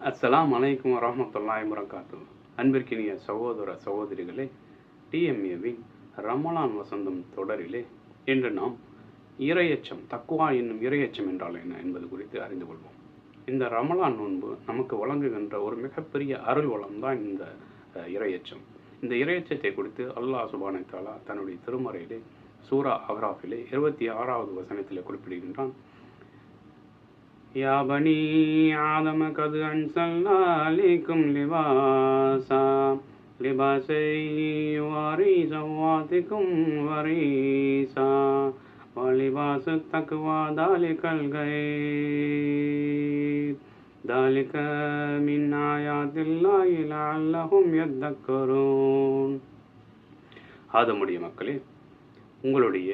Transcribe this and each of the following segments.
அஸ்ஸலாமு அலைக்கும் வரஹ்மத்துல்லாஹி வபரகாத்துஹு. அன்பிற்கினிய சகோதர சகோதரிகளே, டிஎம்ஏவின் ரமலான் வசந்தம் தொடரிலே இன்று நாம் இறையச்சம், தக்வா என்னும் இறையச்சம் என்றால் என்ன என்பது குறித்து அறிந்து கொள்வோம். இந்த ரமலான் நோன்பு நமக்கு வழங்குகின்ற ஒரு மிகப்பெரிய அருள் வளம் தான் இந்த இறையச்சம். இந்த இறையச்சத்தை குறித்து அல்லாஹ் சுப்ஹானஹு வ தஆலா தன்னுடைய திருமறையிலே சூரா அஹ்ராஃபிலே 26வது வசனத்திலே குறிப்பிடுகின்றான். யா பனி ஆதம கது அன்சல்னா அலைக்கும் லிபாஸா லிபாஸை யுவாரி சவாதிக்கும் வரீஸா வலிபாசு தக்வா தாலிகல் கைர் தாலிக மின் ஆயாத்தில்லாஹி லஅல்லஹும் யத்தக்கரூன். ஆதமுடைய மக்களே, உங்களுடைய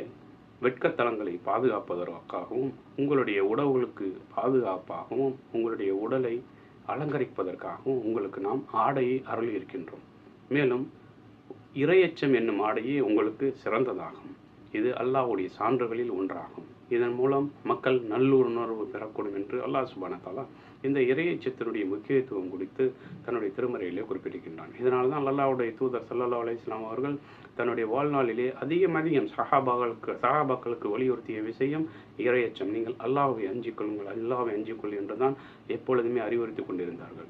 வெட்கத்தலங்களை பாதுகாப்பதற்காகவும், உங்களுடைய உடவுகளுக்கு பாதுகாப்பாகவும், உங்களுடைய உடலை அலங்கரிப்பதற்காகவும் உங்களுக்கு நாம் ஆடையை அருளி இருக்கின்றோம். மேலும் இறையச்சம் என்னும் ஆடையே உங்களுக்கு சிறந்ததாகும். இது அல்லாஹ்வுடைய சான்றுகளில் ஒன்றாகும். இதன் மூலம் மக்கள் நல்லுணர்வு பெறக்கூடும் என்று அல்லாஹ் சுப்ஹானஹு வ தஆலா இந்த இறையச்சத்தினுடைய முக்கியத்துவம் குறித்து தன்னுடைய திருமறையிலே குறிப்பிட்டிருக்கின்றான். இதனால தான் அல்லாஹ்வுடைய தூதர் ஸல்லல்லாஹு அலைஹி வஸல்லம் அவர்கள் தன்னுடைய வாழ்நாளிலே அதிகம் சஹாபாக்களுக்கு வலியுறுத்திய விஷயம் இறையச்சம். நீங்கள் அல்லாஹ்வை அஞ்சிக் கொள்ளுங்கள், அல்லாஹ்வை அஞ்சிக் கொள் என்றுதான் எப்பொழுதுமே அறிவுறுத்தி கொண்டிருந்தார்கள்.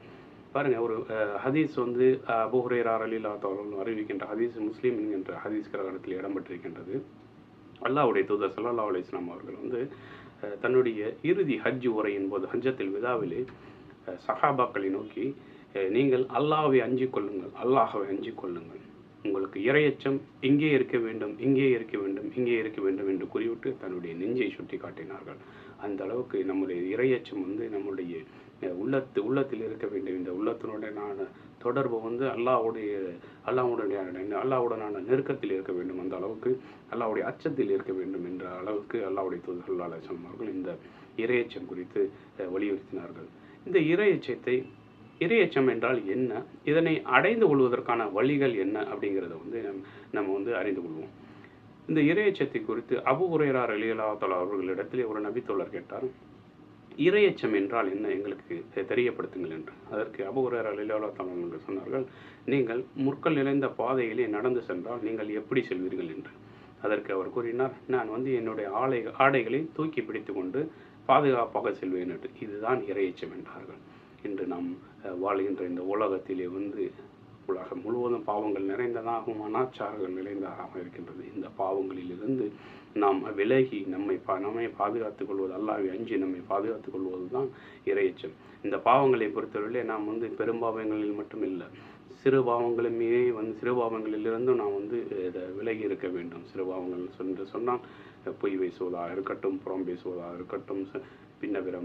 பாருங்க, ஒரு ஹதீஸ் வந்து அபூ ஹுரைரா ரலியல்லாஹு தஆலா அறிவிக்கின்ற ஹதீஸ் முஸ்லிம் என்கின்ற ஹதீஸ் கிரகத்தில் இடம்பெற்றிருக்கின்றது. அல்லாஹ்வுடைய தூதர் ஸல்லல்லாஹு அலைஹி வஸல்லம் அவர்கள் வந்து தன்னுடைய இறுதி ஹஜ் உரையின் போது ஹஜ்ஜத்துல் விதாவிலே சஹாபாக்களை நோக்கி, நீங்கள் அல்லாஹ்வை அஞ்சிக் கொள்ளுங்கள், அல்லாஹ்வை அஞ்சிக் கொள்ளுங்கள், உங்களுக்கு இறையச்சம் இங்கே இருக்க வேண்டும், இங்கே இருக்க வேண்டும், இங்கே இருக்க வேண்டும் என்று கூறிவிட்டு தன்னுடைய நெஞ்சை சுட்டி காட்டினார்கள். அந்த அளவுக்கு நம்முடைய இறையச்சம் வந்து நம்முடைய உள்ளத்தில் இருக்க வேண்டும். இந்த உள்ளத்தினுடனான தொடர்பு வந்து அல்லாஹ்வுடனான நெருக்கத்தில் இருக்க வேண்டும். அந்த அளவுக்கு அல்லாஹ்வுடைய அச்சத்தில் இருக்க வேண்டும் என்ற அளவுக்கு அல்லாஹ்வுடைய தூதர் ஸல்லல்லாஹு அலைஹி வஸல்லம் அவர்கள் இந்த இறையச்சம் குறித்து வலியுறுத்தினார்கள். இந்த இறையச்சம் என்றால் என்ன, இதனை அடைந்து கொள்வதற்கான வழிகள் என்ன அப்படிங்கிறத வந்து நம்ம வந்து அறிந்து கொள்வோம். இந்த இறையச்சத்தை குறித்து அபூ ஹுரைரா ரலியல்லாஹு தஆலா அவர்களிடத்திலே ஒரு நபித்தோழர் கேட்டார், இறையச்சம் என்றால் என்ன, எங்களுக்கு தெரியப்படுத்துங்கள் என்று. அதற்கு அபூ ஹுரைரா ரலியல்லாஹு தஆலா அவர்கள் சொன்னார்கள், நீங்கள் முற்கள் நிறைந்த பாதையிலே நடந்து சென்றால் நீங்கள் எப்படி செல்வீர்கள் என்று. அதற்கு அவர் கூறினார், நான் வந்து என்னுடைய ஆடைகளை தூக்கி பிடித்து கொண்டு பாதுகாப்பாக செல்வேன் என்று. இதுதான் இறையச்சம் என்றார்கள். இன்று நாம் வாழ்கின்ற இந்த உலகத்திலே வந்து உலகம் முழுவதும் பாவங்கள் நிறைந்ததாகவும் அனாச்சாரங்கள் நிறைந்ததாக இருக்கின்றது. இந்த பாவங்களிலிருந்து நாம் விலகி நம்மை பாதுகாத்துக் கொள்வது, அல்லாஹ்வை அஞ்சி நம்மை பாதுகாத்துக் கொள்வது தான் இறையச்சம். இந்த பாவங்களை பொறுத்தவரையிலே நாம் வந்து பெரும்பாவங்களில் மட்டும் இல்லை, சிறு பாவங்களிலிருந்தும் நாம் வந்து விலகி இருக்க வேண்டும். சிறு பாவங்கள் என்று சொன்னால் பொய் பேசுவதாக இருக்கட்டும், புறம் பேசுவதாக இருக்கட்டும், பின்ன பிற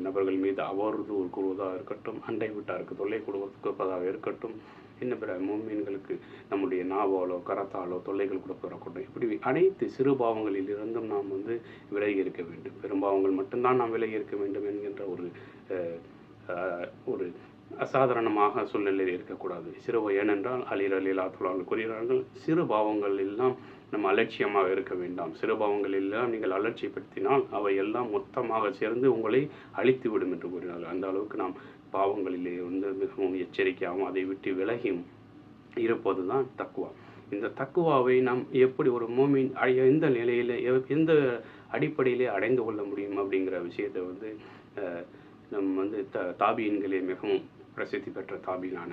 நபர்கள் மீது அவதூறு கூறுவதாக இருக்கட்டும், அண்டை வீட்டாருக்கு தொல்லை கொடுப்பதாக இருக்கட்டும், இன்ன பிற முஃமின்களுக்கு நம்முடைய நாவாலோ கரத்தாலோ தொல்லைகள் கொடுப்பதற்கட்டும், இப்படி அனைத்து சிறு பாவங்களில் இருந்தும் நாம் வந்து விலகி இருக்க வேண்டும். பெரும்பாவங்கள் மட்டும்தான் நாம் விலகி இருக்க வேண்டும் என்கின்ற ஒரு அசாதாரணமாக சூழ்நிலையில் இருக்கக்கூடாது. ஏனென்றால் அலி ரலியல்லாஹு தஆலா கூறுகிறார்கள், சிறு பாவங்கள் எல்லாம் நம்ம அலட்சியமாக இருக்க வேண்டாம். சிறு பாவங்கள் எல்லாம் நீங்கள் அலட்சியப்படுத்தினால் அவை எல்லாம் மொத்தமாக சேர்ந்து உங்களை அழித்துவிடும் என்று கூறினார்கள். அந்த அளவுக்கு நாம் பாவங்களிலே வந்து மிகவும் எச்சரிக்கையாகவும் அதை விட்டு விலகியும் இருப்பது தான் தக்குவா. இந்த தக்குவாவை நாம் எப்படி ஒரு மோமின் எந்த நிலையில எந்த அடிப்படையிலே அடைந்து கொள்ள முடியும் அப்படிங்கிற விஷயத்தை வந்து நம் வந்து தாபியின்களே மிகவும் பிரசித்தி பெற்ற தாபியினான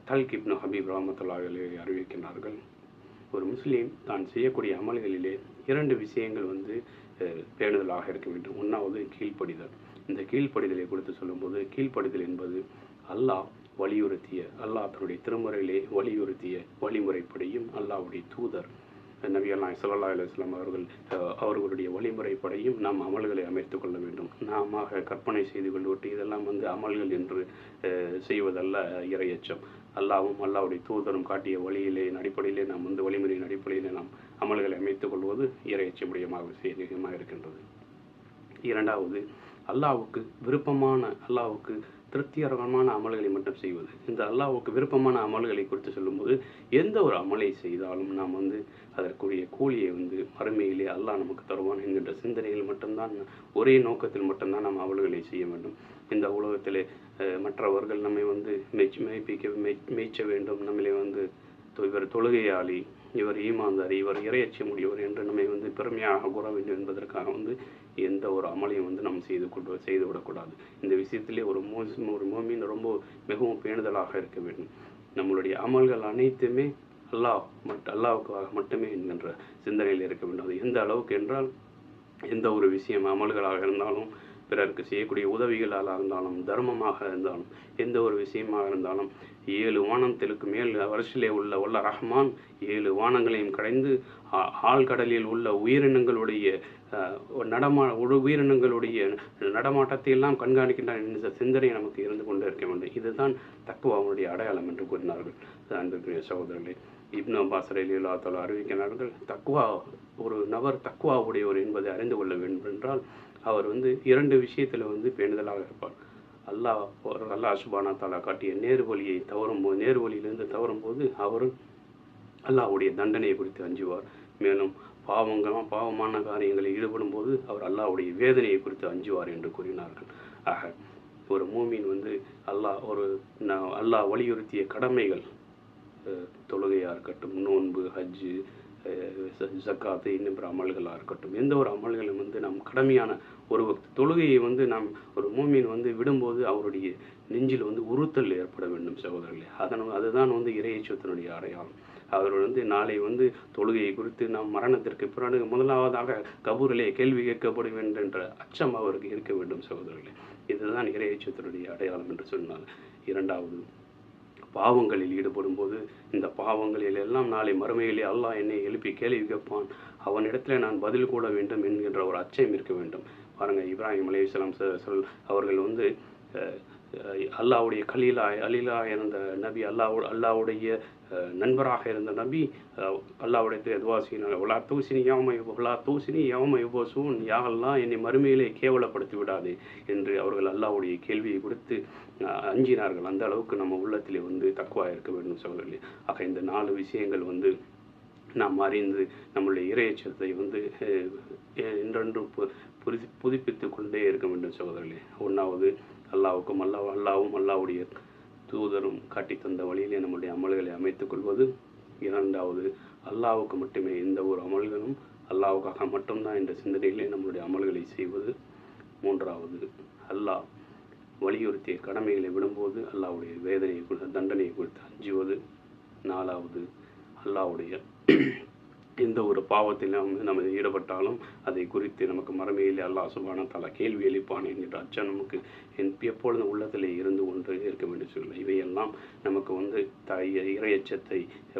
தல்க் இப்னு ஹபீப் ரஹ்மத்துல்லாஹி அலைஹி அறிவிக்கின்றார்கள், ஒரு முஸ்லீம் தான் செய்யக்கூடிய அமல்களிலே 2 விஷயங்கள் வந்து பேணுதலாக இருக்க வேண்டும். ஒன்றாவது கீழ்ப்படிதல். இந்த கீழ்ப்படிதலை குறித்து சொல்லும்போது, கீழ்ப்படிதல் என்பது அல்லாஹ் தன்னுடைய திருமுறையிலே வலியுறுத்திய வழிமுறைப்படியும், அல்லாஹ்வுடைய தூதர் நபிகள் ஸல்லல்லாஹு அலைஹி வஸல்லம் அவர்களுடைய வழிமுறைப்படியும் நாம் அமல்களை அமைத்துக் கொள்ள வேண்டும். நாம கற்பனை செய்து கொண்டு இதெல்லாம் வந்து அமல்கள் என்று செய்வதல்ல இறையச்சம். அல்லாஹ்வும் அல்லாஹ்வுடைய தூதரும் காட்டிய அடிப்படையிலே நாம் வந்து வழிமுறையின் அடிப்படையிலே நாம் அமல்களை அமைத்துக் கொள்வது இறையச்சமுடையமாக இருக்கின்றது. இரண்டாவது, அல்லாஹ்வுக்கு விருப்பமான, அல்லாஹ்வுக்கு திருப்திகரமான அமல்களை மட்டும் செய்வது. இந்த அல்லாஹ்வுக்கு விருப்பமான அமல்களை குறித்து சொல்லும்போது, எந்த ஒரு அமலை செய்தாலும் நாம் வந்து அதற்குரிய கூலியை வந்து மறுமையிலே அல்லாஹ் நமக்கு தருவான் என்கின்ற சிந்தனையில் மட்டும்தான், ஒரே நோக்கத்தில் மட்டும்தான் நாம் அமல்களை செய்ய வேண்டும். இந்த உலகத்திலே மற்றவர்கள் நம்மை வந்து மேய்ச்ச வேண்டும், நம்மளை வந்து இவர் தொழுகையாளி, இவர் ஈமான்தாரி, இவர் இறையச்சம் உடையவர் என்று நம்மை வந்து பெருமையாக கூற வேண்டும் என்பதற்காக வந்து எந்த ஒரு அமலையும் வந்து நாம் செய்து விடக்கூடாது. இந்த விஷயத்திலே ஒரு மோமின் ரொம்ப மிகவும் பேணுதலாக இருக்க வேண்டும். நம்மளுடைய அமல்கள் அனைத்துமே அல்லாஹ்வுக்காக மட்டுமே என்கின்ற சிந்தனையில் இருக்க வேண்டும். அது எந்த அளவுக்கு என்றால், எந்த ஒரு விஷயம் அமல்களாக இருந்தாலும், பிறருக்கு செய்யக்கூடிய உதவிகளாக இருந்தாலும், தர்மமாக இருந்தாலும், எந்த ஒரு விஷயமாக இருந்தாலும், 7 வானத்திற்கு மேல் வருஷிலே உள்ள ரஹ்மான் 7 வானங்களையும் கடைந்து ஆழ்கடலில் உள்ள உயிரினங்களுடைய நடமாட்டத்தை எல்லாம் கண்காணிக்கின்றான் என்ற சிந்தனை நமக்கு இருந்து கொண்டு இருக்க வேண்டும். இதுதான் தக்வாவுடைய அடையாளம் என்று கூறினார்கள். அன்பிற்குரிய சகோதரர்களே, இப்னு அப்பாஸ் ரலியல்லாஹு தஆலா அறிவிக்கிறார்கள், தக்வா, ஒரு நபர் தக்வா உடையவர் என்பதை அறிந்து கொள்ள வேண்டும் என்றால் அவர் வந்து 2 விஷயத்தில் வந்து பேணுதலாக இருப்பார். அல்லாஹ் சுப்ஹானஹு தஆலா காட்டிய நேர்வழியிலிருந்து தவறும்போது அவர் அல்லாஹ்வுடைய தண்டனையை குறித்து அஞ்சுவார். மேலும் பாவமான காரியங்களில் ஈடுபடும் போது அவர் அல்லாஹ்வுடைய வேதனையை குறித்து அஞ்சுவார் என்று கூறினார்கள். ஆக ஒரு மூமின் வந்து அல்லாஹ் வலியுறுத்திய கடமைகள், தொழுகையாக இருக்கட்டும், நோன்பு, ஹஜ்ஜு, ஜக்காத்து, இன்னும் அமல்களாக இருக்கட்டும், எந்த ஒரு அமல்களும் வந்து நாம் கடமையான ஒரு தொழுகையை வந்து நாம் ஒரு மூமின் வந்து விடும்போது அவருடைய நெஞ்சில் வந்து உறுத்தல் ஏற்பட வேண்டும் சகோதரர்களே. அதுதான் வந்து இறையச்சத்தினுடைய அடையாளம். அவர் வந்து நாளை வந்து தொழுகையை குறித்து நாம் மரணத்திற்கு பிறகு முதலாவதாக கபூரிலே கேள்வி கேட்கப்படும் என்ற அச்சம் அவருக்கு இருக்க வேண்டும் சகோதரர்களே. இதுதான் இறையச்சத்தினுடைய அடையாளம் என்று சொன்னார். 2வது, பாவங்களில் ஈடுபடும் போது இந்த பாவங்களில் எல்லாம் நாளை மறுமையிலே அல்லாஹ் என்னை எழுப்பி கேள்வி கேட்பான், அவனிடத்தில் நான் பதில் கூட வேண்டும் என்கின்ற ஒரு அச்சம் இருக்க வேண்டும். பாருங்கள், இப்ராஹிம் அலைஹிஸ்ஸலாம் அவர்கள் வந்து அல்லாஹ்வுடைய அலீலா இருந்த நபி, அல்லாஹ்வுடைய நண்பராக இருந்த நபி, அல்லாஹ்வுடைய துவா செய்யினார், வலா தூசினி யௌம யுபஸூன், யா அல்லாஹ் என்னை மறுமையிலே கேவலப்படுத்தி விடாதே என்று அவர்கள் அல்லாஹ்வுடைய கேள்வியை கொடுத்து அஞ்சினார்கள். அந்த அளவுக்கு நம்ம உள்ளத்திலே வந்து தக்வா இருக்க வேண்டும் சகோதரர்களே. ஆக இந்த 4 விஷயங்கள் வந்து நாம் அறிந்து நம்முடைய இறையச்சத்தை வந்து என்றென்று புதுப்பித்து கொண்டே இருக்க வேண்டும் சகோதரர்களே. 1வது, அல்லாஹ்வுக்கும் அல்லாஹ்வும் அல்லாஹ்வுடைய தூதரும் காட்டி தந்த வழியிலே நம்முடைய அமல்களை அமைத்துக் கொள்வது. 2வது, அல்லாஹ்வுக்கு மட்டுமே எந்த ஒரு அமல்களும் அல்லாஹ்வுக்காக மட்டும்தான் என்ற சிந்தனையிலே நம்முடைய அமல்களை செய்வது. 3வது, அல்லாஹ் வலியுறுத்திய கடமைகளை விடும்போது அல்லாஹ்வுடைய தண்டனையை குறித்து அஞ்சுவது. 4வது, அல்லாஹ்வுடைய எந்த ஒரு பாவத்திலும் நம்ம ஈடுபட்டாலும் அதை குறித்து நமக்கு மறுமையிலே அல்லாஹ் சுப்ஹானஹு வ தஆலா கேள்வி எழுப்பான் என்கிற அச்சம் நமக்கு எப்பொழுதும் உள்ளத்திலே இருந்து கொண்டு இருக்க வேண்டும் சொல்ல. இவையெல்லாம் நமக்கு வந்து இறையச்சத்தை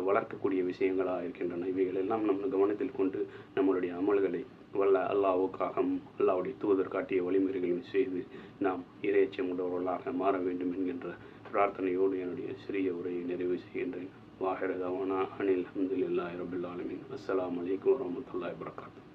வளர்க்கக்கூடிய விஷயங்களாக இருக்கின்றன. இவைகளெல்லாம் நம்ம கவனத்தில் கொண்டு நம்மளுடைய அமல்களை அல்லாஹ்வுக்காகவும் அல்லாஹ்வுடைய தூதர் காட்டிய வழிமுறைகளையும் செய்து நாம் இறையச்சம் உடையவர்களாக மாற வேண்டும் என்கின்ற பிரார்த்தனையோடு என்னுடைய சிறிய உரையை நிறைவு செய்கின்றேன். வாஹிர தவானா அனில் அல்ஹம்துலில்லாஹி ரப்பில் ஆலமீன். அஸ்ஸலாமு அலைக்கும் வரஹ்மத்துல்லாஹி வபரகாத்துஹு.